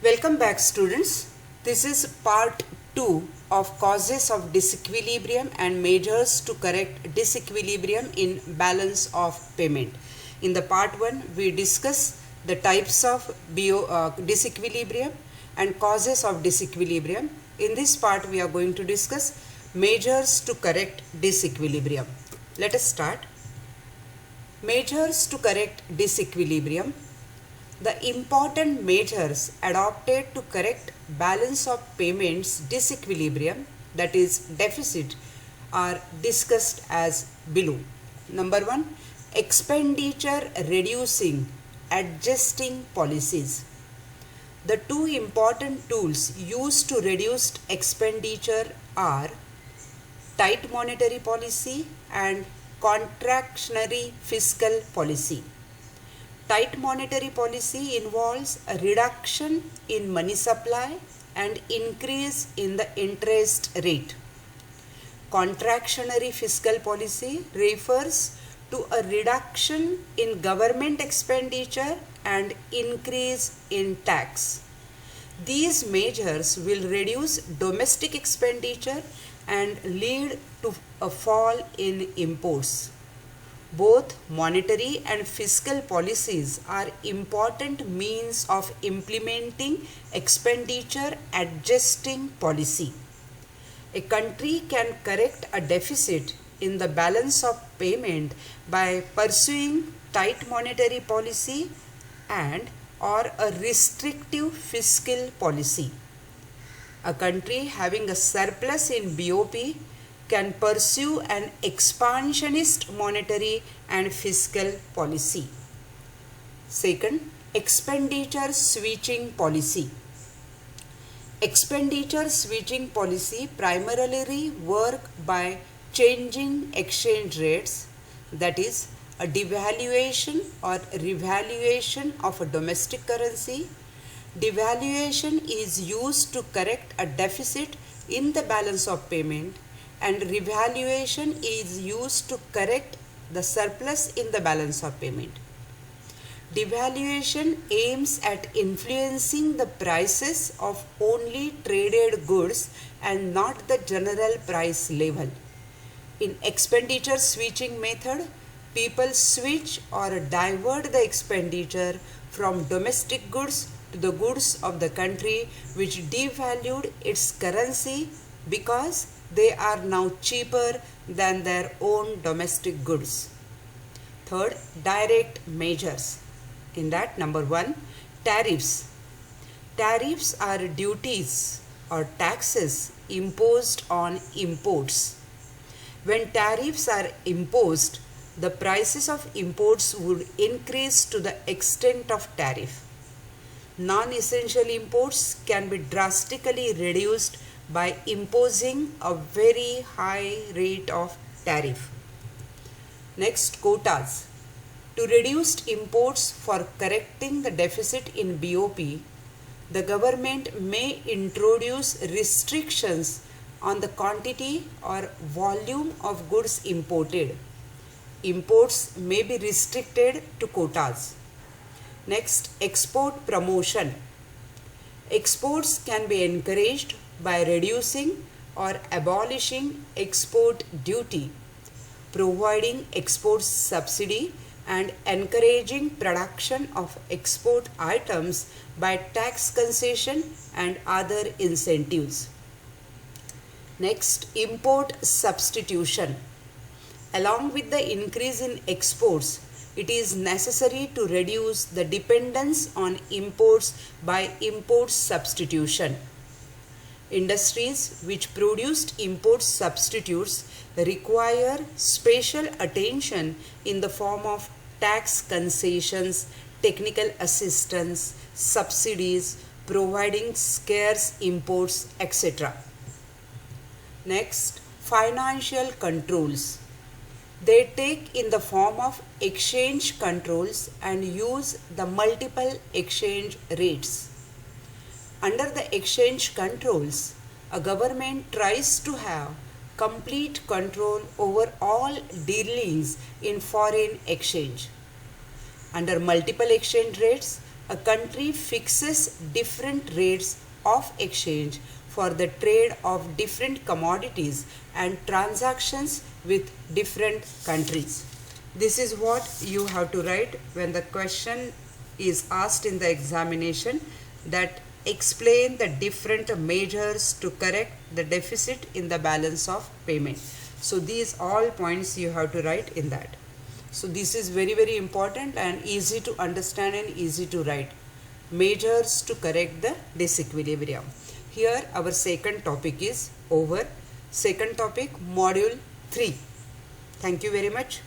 Welcome back, students. This is part 2 of causes of disequilibrium and measures to correct disequilibrium in balance of payment. In the part 1, we discuss the types of disequilibrium and causes of disequilibrium. In this part, we are going to discuss measures to correct disequilibrium. Let us start. Measures to correct disequilibrium. The important measures adopted to correct balance of payments disequilibrium, that is deficit, are discussed as below. Number 1, expenditure reducing adjusting policies. The two important tools used to reduce expenditure are tight monetary policy and contractionary fiscal policy. Tight monetary policy involves a reduction in money supply and increase in the interest rate. Contractionary fiscal policy refers to a reduction in government expenditure and increase in tax. These measures will reduce domestic expenditure and lead to a fall in imports. Both monetary and fiscal policies are important means of implementing expenditure adjusting policy. A country can correct a deficit in the balance of payment by pursuing tight monetary policy and or a restrictive fiscal policy. A country having a surplus in BOP can pursue an expansionist monetary and fiscal policy. Second, expenditure switching policy. Expenditure switching policy primarily work by changing exchange rates, that is, a devaluation or revaluation of a domestic currency. Devaluation is used to correct a deficit in the balance of payment, and revaluation is used to correct the surplus in the balance of payment. Devaluation aims at influencing the prices of only traded goods and not the general price level. In expenditure switching method, people switch or divert the expenditure from domestic goods to the goods of the country which devalued its currency because they are now cheaper than their own domestic goods. Third, direct measures. In that, number 1, tariffs. Tariffs are duties or taxes imposed on imports. When tariffs are imposed, the prices of imports would increase to the extent of tariff. Non-essential imports can be drastically reduced by imposing a very high rate of tariff. Next, quotas. To reduce imports for correcting the deficit in BOP, the government may introduce restrictions on the quantity or volume of goods imported. Imports may be restricted to quotas. Next, export promotion. Exports can be encouraged by reducing or abolishing export duty, providing export subsidy, and encouraging production of export items by tax concession and other incentives. Next, import substitution. Along with the increase in exports, it is necessary to reduce the dependence on imports by import substitution. Industries which produced import substitutes require special attention in the form of tax concessions, technical assistance, subsidies, providing scarce imports, etc. Next, financial controls. They take in the form of exchange controls and use the multiple exchange rates. Under the exchange controls, a government tries to have complete control over all dealings in foreign exchange. Under multiple exchange rates, A country fixes different rates of exchange for the trade of different commodities and transactions with different countries. This is what you have to write when the question is asked in the examination, that explain the different measures to correct the deficit in the balance of payment. So these all points you have to write in that. So this is very important and easy to understand and easy to write. Measures to correct the disequilibrium. Here our second topic is over. Second topic, module 3. Thank you very much.